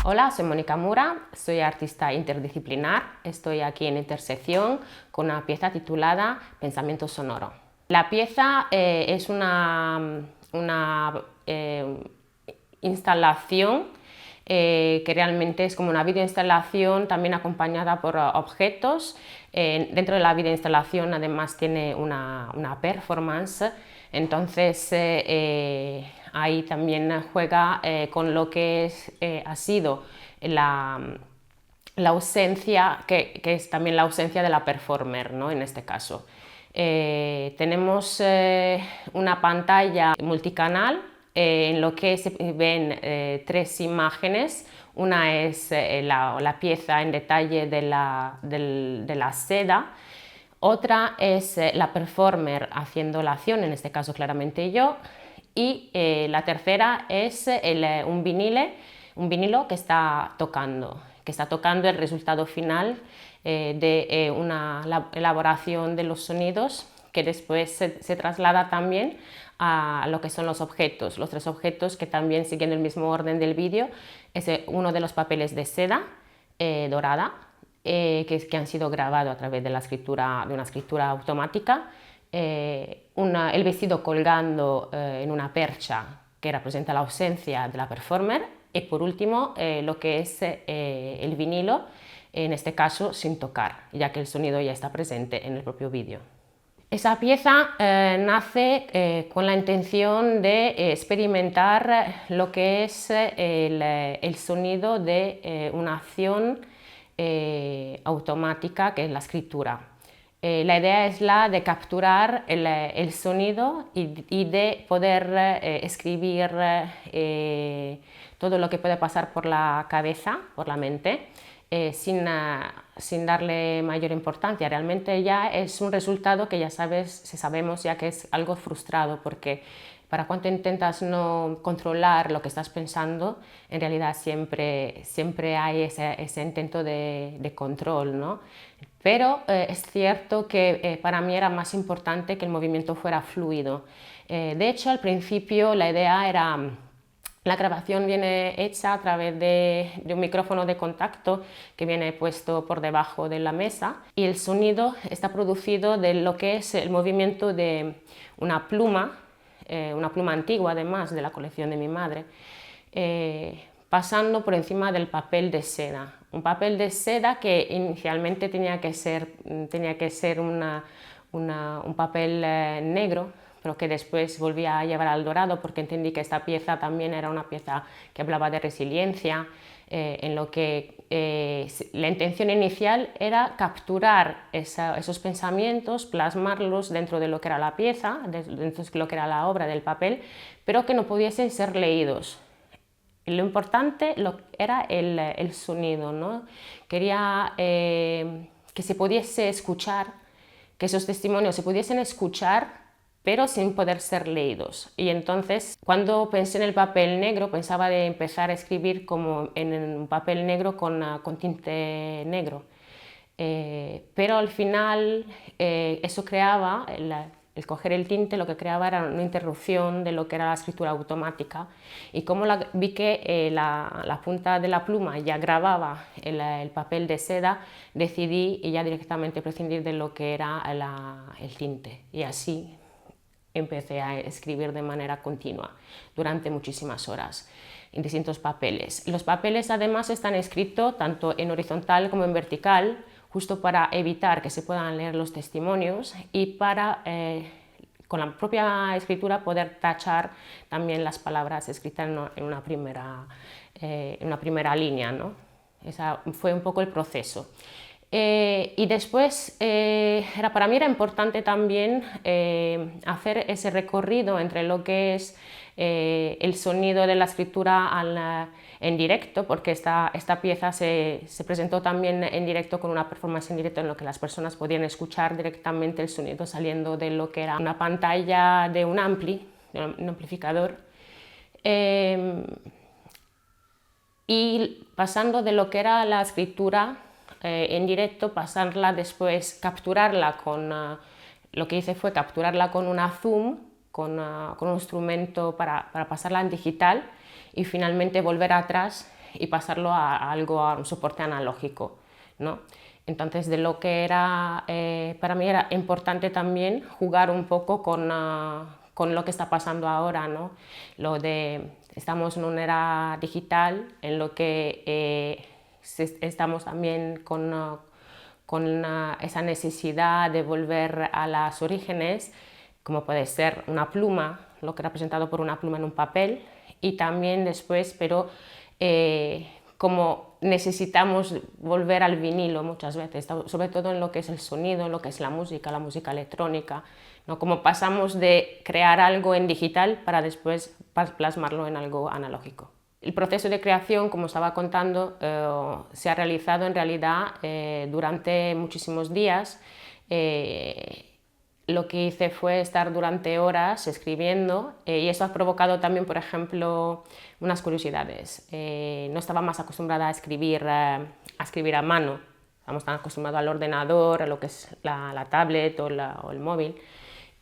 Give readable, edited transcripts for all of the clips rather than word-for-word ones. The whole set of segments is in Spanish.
Hola, soy Mónica Mura, soy artista interdisciplinar. Estoy aquí en Intersección con una pieza titulada Pensamiento sonoro. La pieza es una instalación que realmente es como una videoinstalación también acompañada por objetos. Dentro de la videoinstalación además tiene una performance, entonces ahí también juega con lo que ha sido la ausencia, que es también la ausencia de la performer, ¿no? En este caso. Tenemos una pantalla multicanal en lo que se ven tres imágenes. Una es la pieza en detalle de la seda. Otra es la performer haciendo la acción, en este caso claramente yo. Y la tercera es un vinilo que está tocando el resultado final de una elaboración de los sonidos que después se traslada también a lo que son los objetos, los tres objetos que también siguen el mismo orden del vídeo. Es uno de los papeles de seda dorada que han sido grabados a través de una escritura automática, el vestido colgando en una percha que representa la ausencia de la performer, y por último lo que es el vinilo, en este caso sin tocar, ya que el sonido ya está presente en el propio vídeo. Esa pieza nace con la intención de experimentar lo que es el sonido de una acción automática, que es la escritura. La idea es la de capturar el sonido y de poder escribir todo lo que puede pasar por la cabeza, por la mente, sin darle mayor importancia. Realmente ya es un resultado que sabemos ya que es algo frustrado, porque para cuando intentas no controlar lo que estás pensando, en realidad siempre hay ese intento de control, ¿no? Pero es cierto que para mí era más importante que el movimiento fuera fluido. De hecho, al principio la idea era... La grabación viene hecha a través de un micrófono de contacto que viene puesto por debajo de la mesa, y el sonido está producido de lo que es el movimiento de una pluma antigua además de la colección de mi madre, pasando por encima del papel de seda. Un papel de seda que inicialmente tenía que ser un papel negro, pero que después volví a llevar al dorado porque entendí que esta pieza también era una pieza que hablaba de resiliencia, en lo que la intención inicial era capturar esos pensamientos, plasmarlos dentro de lo que era la pieza, dentro de lo que era la obra del papel, pero que no pudiesen ser leídos. Lo importante era el sonido, ¿no? Quería que se pudiese escuchar, que esos testimonios se pudiesen escuchar, pero sin poder ser leídos. Y entonces, cuando pensé en el papel negro, pensaba de empezar a escribir como en un papel negro con tinte negro. Pero al final eso creaba, el coger el tinte, lo que creaba era una interrupción de lo que era la escritura automática. Y como vi que la punta de la pluma ya grababa el papel de seda, decidí ya directamente prescindir de lo que era el tinte. Y así empecé a escribir de manera continua durante muchísimas horas en distintos papeles. Los papeles además están escritos tanto en horizontal como en vertical, justo para evitar que se puedan leer los testimonios y para con la propia escritura poder tachar también las palabras escritas en una primera línea, ¿no? Ese fue un poco el proceso. Y después para mí era importante también hacer ese recorrido entre lo que es el sonido de la escritura en directo, porque esta pieza se presentó también en directo con una performance en directo en lo que las personas podían escuchar directamente el sonido saliendo de lo que era una pantalla de un amplificador. Y pasando de lo que era la escritura en directo, pasarla después, capturarla lo que hice fue capturarla con una Zoom, con un instrumento para pasarla en digital, y finalmente volver atrás y pasarlo a algo, a un soporte analógico, ¿no? Entonces, de lo que era, para mí era importante también jugar un poco con lo que está pasando ahora, ¿no? Lo de, estamos en una era digital en lo que estamos también con esa necesidad de volver a los orígenes, como puede ser una pluma, lo que era representado por una pluma en un papel, y también después, pero como necesitamos volver al vinilo muchas veces, sobre todo en lo que es el sonido, en lo que es la música electrónica, ¿no? Como pasamos de crear algo en digital para después plasmarlo en algo analógico. El proceso de creación, como estaba contando, se ha realizado en realidad durante muchísimos días. Lo que hice fue estar durante horas escribiendo y eso ha provocado también, por ejemplo, unas curiosidades. No estaba más acostumbrada a escribir a mano, estamos tan acostumbrados al ordenador, a lo que es la tablet o el móvil,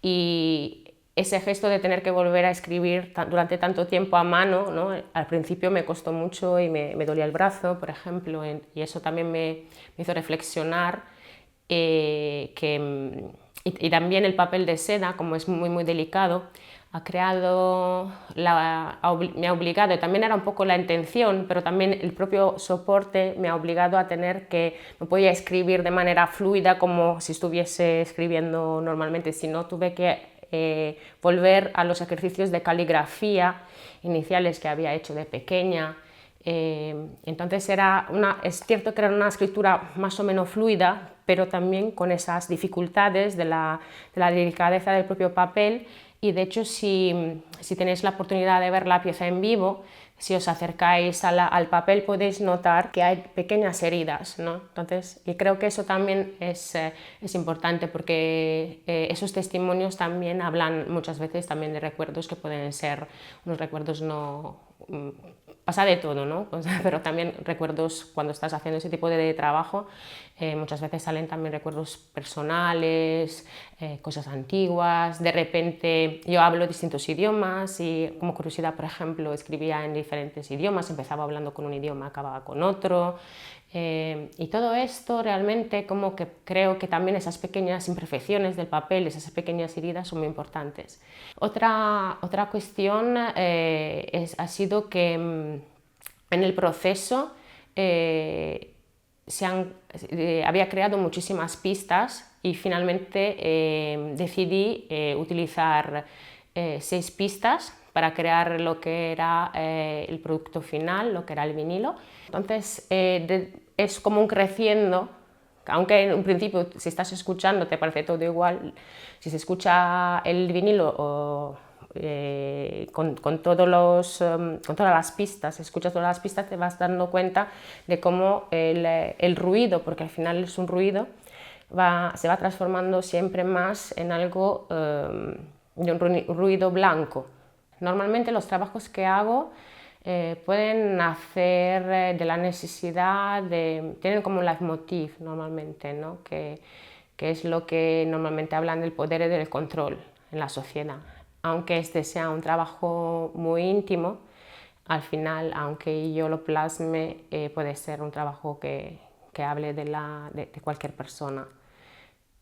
y ese gesto de tener que volver a escribir durante tanto tiempo a mano, ¿no? Al principio me costó mucho y me dolía el brazo, por ejemplo, y eso también me hizo reflexionar y también el papel de seda, como es muy delicado, me ha obligado, y también era un poco la intención, pero también el propio soporte me ha obligado a tener que, no podía escribir de manera fluida como si estuviese escribiendo normalmente, sino tuve que volver a los ejercicios de caligrafía iniciales que había hecho de pequeña. Entonces es cierto que era una escritura más o menos fluida, pero también con esas dificultades de la delicadeza del propio papel, y de hecho si tenéis la oportunidad de ver la pieza en vivo, si os acercáis al papel podéis notar que hay pequeñas heridas, ¿no? Entonces, y creo que eso también es importante porque esos testimonios también hablan muchas veces también de recuerdos que pueden ser unos recuerdos no... pasa de todo, ¿no? Pero también recuerdos cuando estás haciendo ese tipo de trabajo, muchas veces salen también recuerdos personales, cosas antiguas, de repente yo hablo distintos idiomas y como curiosidad, por ejemplo, escribía en diferentes idiomas, empezaba hablando con un idioma, acababa con otro, y todo esto realmente como que creo que también esas pequeñas imperfecciones del papel, esas pequeñas heridas son muy importantes. Otra cuestión ha sido que en el proceso había creado muchísimas pistas y finalmente decidí utilizar 6 pistas para crear lo que era el producto final, lo que era el vinilo. Entonces es como un creciendo, aunque en un principio si estás escuchando te parece todo igual, si se escucha el vinilo con todas las pistas, escuchas todas las pistas, te vas dando cuenta de cómo el ruido, porque al final es un ruido, se va transformando siempre más en algo de un ruido blanco. Normalmente los trabajos que hago pueden nacer de la necesidad tienen como un leitmotiv normalmente, ¿no? que es lo que normalmente hablan del poder y del control en la sociedad. Aunque este sea un trabajo muy íntimo, al final, aunque yo lo plasme, puede ser un trabajo que hable de cualquier persona.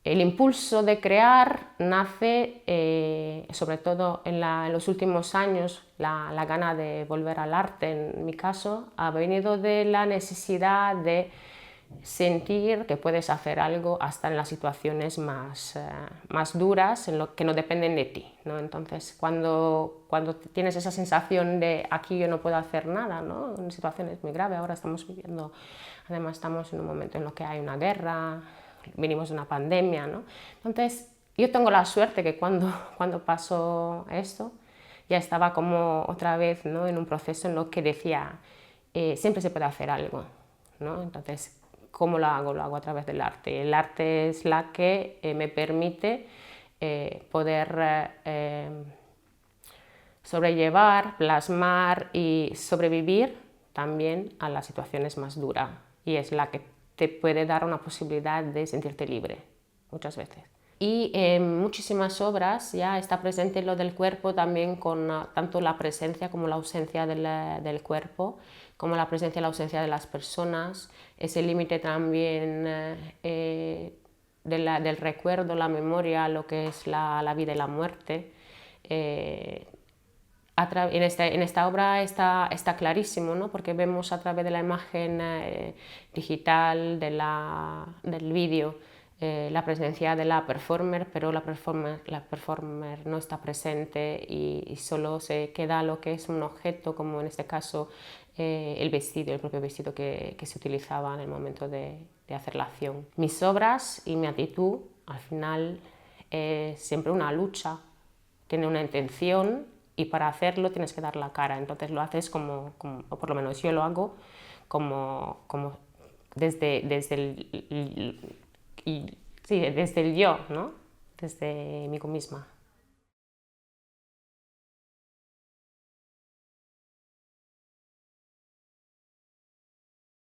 El impulso de crear nace, sobre todo en los últimos años, la gana de volver al arte, en mi caso, ha venido de la necesidad de sentir que puedes hacer algo hasta en las situaciones más duras, en lo que no dependen de ti, ¿no? Entonces, cuando tienes esa sensación de aquí yo no puedo hacer nada, ¿no? Una situación es muy grave, ahora estamos viviendo, además estamos en un momento en el que hay una guerra, venimos de una pandemia, ¿no? Entonces, yo tengo la suerte que cuando pasó esto, ya estaba como otra vez, ¿no? En un proceso en lo que decía, siempre se puede hacer algo, ¿no? Entonces, ¿cómo lo hago? Lo hago a través del arte. El arte es la que me permite poder sobrellevar, plasmar y sobrevivir también a las situaciones más duras. Y es la que te puede dar una posibilidad de sentirte libre, muchas veces. Y en muchísimas obras ya está presente lo del cuerpo también con tanto la presencia como la ausencia del cuerpo, como la presencia y la ausencia de las personas, ese límite también del recuerdo, la memoria, lo que es la vida y la muerte. En esta obra está clarísimo, ¿no? Porque vemos a través de la imagen digital, del vídeo, la presencia de la performer, pero la performer no está presente y solo se queda lo que es un objeto, como en este caso el vestido, el propio vestido que se utilizaba en el momento de hacer la acción. Mis obras y mi actitud, al final, es siempre una lucha, tiene una intención y para hacerlo tienes que dar la cara, entonces lo haces o por lo menos yo lo hago como desde el yo, ¿no? Desde mí misma.